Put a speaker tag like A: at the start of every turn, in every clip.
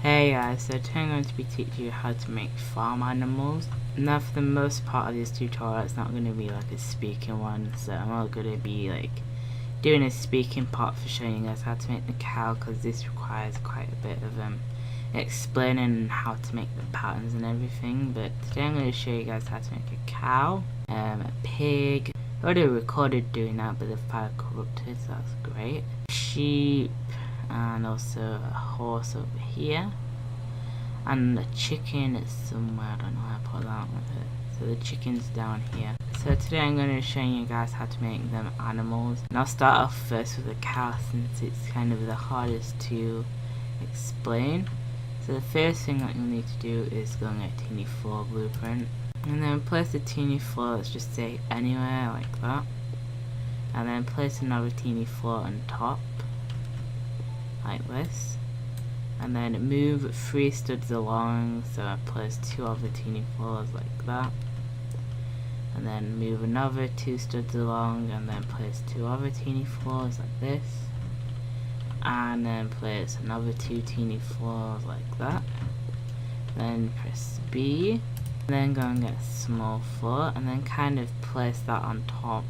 A: Hey guys, so today I'm going to be teaching you how to make farm animals. Now for the most part of this tutorial it's not going to be like a speaking one, so I'm not going to be like doing a speaking part for showing you guys how to make the cow, because this requires quite a bit of explaining how to make the patterns and everything. But today I'm going to show you guys how to make a cow, a pig. I already recorded doing that, but the file corrupted, so that's great. Sheep, and also a horse over here, and the chicken is somewhere, I don't know how to put that with it. So the chicken's down here. So today I'm going to show you guys how to make them animals, and I'll start off first with the cow since it's kind of the hardest to explain. So the first thing that you'll need to do is go and get a teeny floor blueprint, and then place the teeny floor, let's just say anywhere like that, and then place another teeny floor on top like this, and then move 3 studs along, so I place 2 other teeny floors like that, and then move another 2 studs along, and then place 2 other teeny floors like this, and then place another 2 teeny floors like that, then press B, and then go and get a small floor, and then kind of place that on top,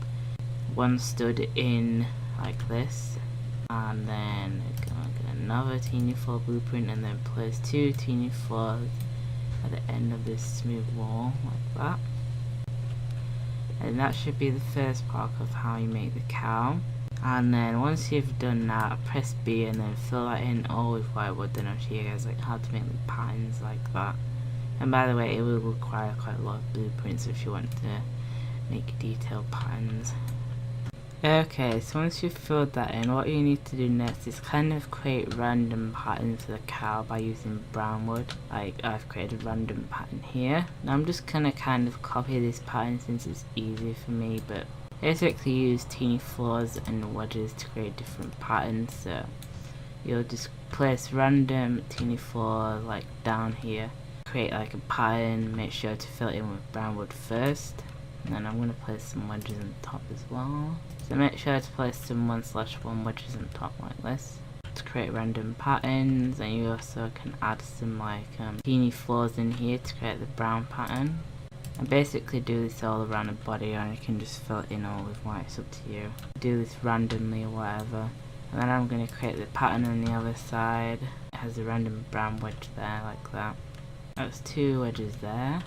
A: 1 stud in like this, and then go and get another teeny floor blueprint, and then place 2 teeny floors at the end of this smooth wall like that. And that should be the first part of how you make the cow. And then once you've done that, press B and then fill that in all with white wood. Then I'll show you guys like how to make the patterns like that. And by the way, it will require quite a lot of blueprints if you want to make detailed patterns. Okay, so once you've filled that in, what you need to do next is kind of create random patterns for the cow by using brown wood. Like I've created a random pattern here. Now I'm just gonna kind of copy this pattern since it's easy for me, but basically use teeny floors and wedges to create different patterns. So you'll just place random teeny floors like down here, create like a pattern, make sure to fill it in with brown wood first, and then I'm going to place some wedges on top as well. So make sure to place some 1/1 wedges on top like this to create random patterns. And you also can add some like teeny floors in here to create the brown pattern. And basically do this all around the body, or you can just fill it in all with white, it's up to you. Do this randomly or whatever. And then I'm going to create the pattern on the other side. It has a random brown wedge there like that. That's 2 wedges there.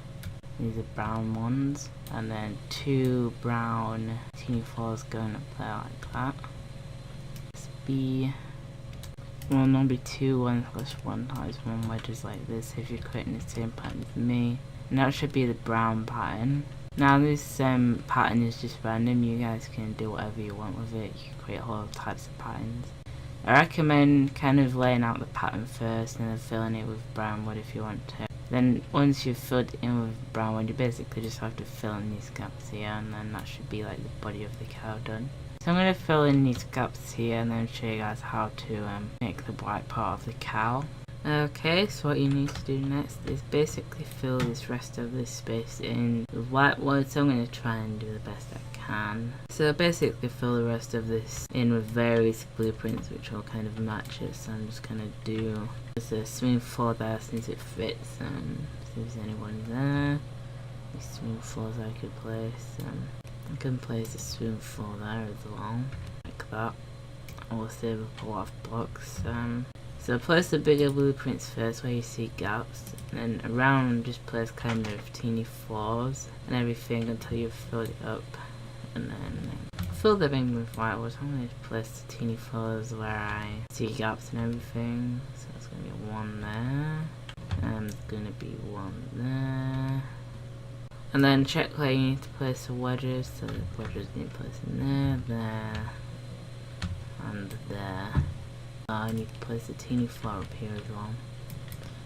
A: These are brown ones, and then 2 brown teeny floors going up there like that. Let's be, well, normally 2 1/1 wedges like this if you're creating the same pattern as me. And that should be the brown pattern. Now this pattern is just random, you guys can do whatever you want with it, you can create all types of patterns. I recommend kind of laying out the pattern first and then filling it with brown wood if you want to. Then once you've filled it in with brown wood, you basically just have to fill in these gaps here, and then that should be like the body of the cow done. So I'm going to fill in these gaps here and then show you guys how to make the white part of the cow. Okay, so what you need to do next is basically fill this rest of this space in with white wood, so I'm going to try and do the best I can. So basically fill the rest of this in with various blueprints which will kind of match it, so I'm just going to do just a smooth floor there since it fits, and see if there's anyone there. These smooth floors I could place, I can place a smooth floor there as well, like that. I will save up a lot of blocks. So place the bigger blueprints first where you see gaps, and then around just place kind of teeny floors and everything until you've filled it up, and then fill them in with white wood. I'm going to place the teeny floors where I see gaps and everything. So it's going to be 1 there, and it's going to be 1 there. And then check where you need to place the wedges, so the wedges need to place in there, and there. I need to place a teeny floor up here as well.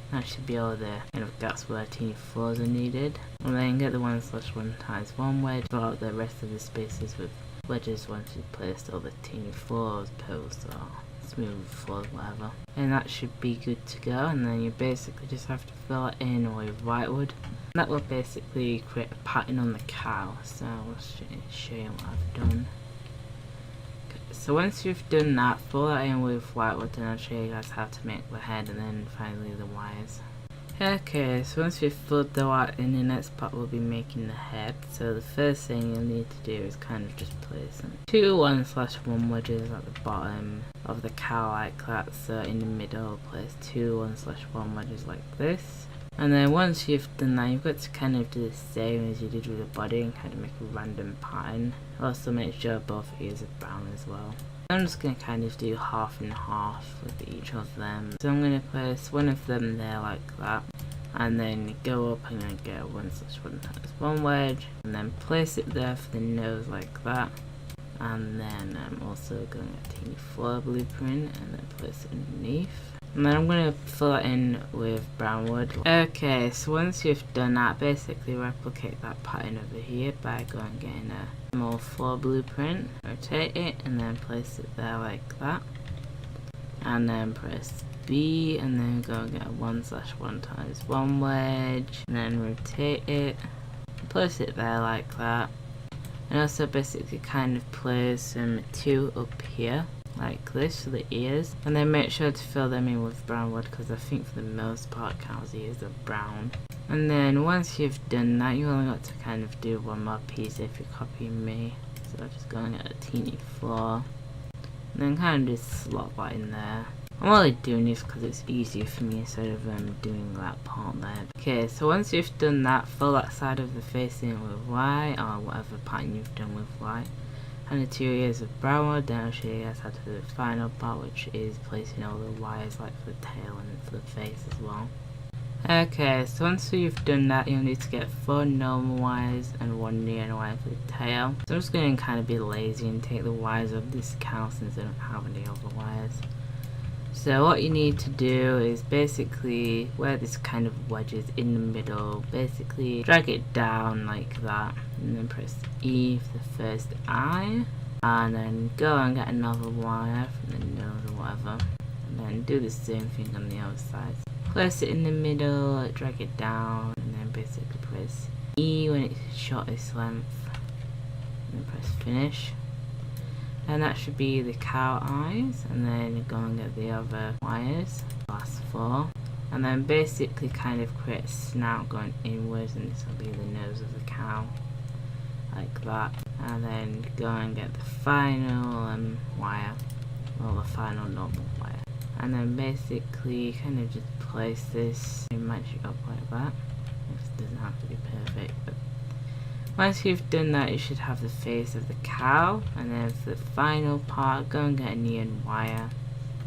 A: That should be all the kind of gaps where teeny floors are needed. And then get the 1/1 wedge, fill out the rest of the spaces with wedges once you've placed all the teeny floors, posts, or smooth floors, whatever. And that should be good to go, and then you basically just have to fill it in with white wood. That will basically create a pattern on the cow, so I'll show you what I've done. so once you've done that, fill that in with white wood, and I'll show you guys how to make the head and then finally the wires. Okay, so once we've filled the white in, the next part we'll be making the head. So the first thing you'll need to do is kind of just place some 2 1/1 wedges at the bottom of the cow like that. So in the middle, place 2 1/1 wedges like this. And then once you've done that, you've got to kind of do the same as you did with the body and kind of make a random pattern. Also make sure both ears are brown as well. I'm just going to kind of do half and half with each of them. So I'm going to place one of them there like that. And then go up and then get a 1/1 wedge. And then place it there for the nose like that. And then I'm also going to get a teeny floor blueprint and then place it underneath. And then I'm going to fill it in with brown wood. Okay, so once you've done that, basically replicate that pattern over here by going and getting a small floor blueprint. Rotate it and then place it there like that. And then press B and then go and get a 1/1 wedge. And then rotate it. Place it there like that. And also basically kind of place some 2 up here. Like this for the ears, and then make sure to fill them in with brown wood because I think for the most part cow's ears are brown. And then once you've done that, you only got to kind of do one more piece if you're copying me. So just going at a teeny floor and then kind of just slot that in there. I'm only doing this because it's easier for me instead of doing that part there. Okay, so once you've done that, fill that side of the face in with white or whatever pattern you've done with white. And the 2 ears of brown wood. Then I'll show you guys how to do the final part, which is placing all the wires like for the tail and for the face as well. Okay, so once you've done that, you'll need to get 4 normal wires and 1 neon wire for the tail. So I'm just going to kind of be lazy and take the wires of this cow since I don't have any other wires. So what you need to do is basically where this kind of wedges in the middle, basically drag it down like that and then press E for the first eye and then go and get another wire from the nose or whatever and then do the same thing on the other side. Place it in the middle, drag it down and then basically press E when it's shortest length and then press finish. And that should be the cow eyes, and then go and get the other wires, last 4, and then basically kind of create a snout going inwards, and this will be the nose of the cow, like that, and then go and get the final wire, well the final normal wire, and then basically kind of just place this and match it up like that. This doesn't have to be perfect, but once you've done that, you should have the face of the cow, and then for the final part, go and get a neon wire,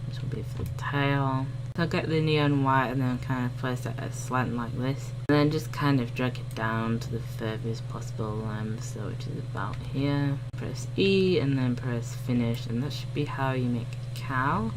A: which will be for the tail. So get the neon wire and then kind of place it at a slant like this, and then just kind of drag it down to the furthest possible length, so which is about here. Press E and then press finish, and that should be how you make a cow.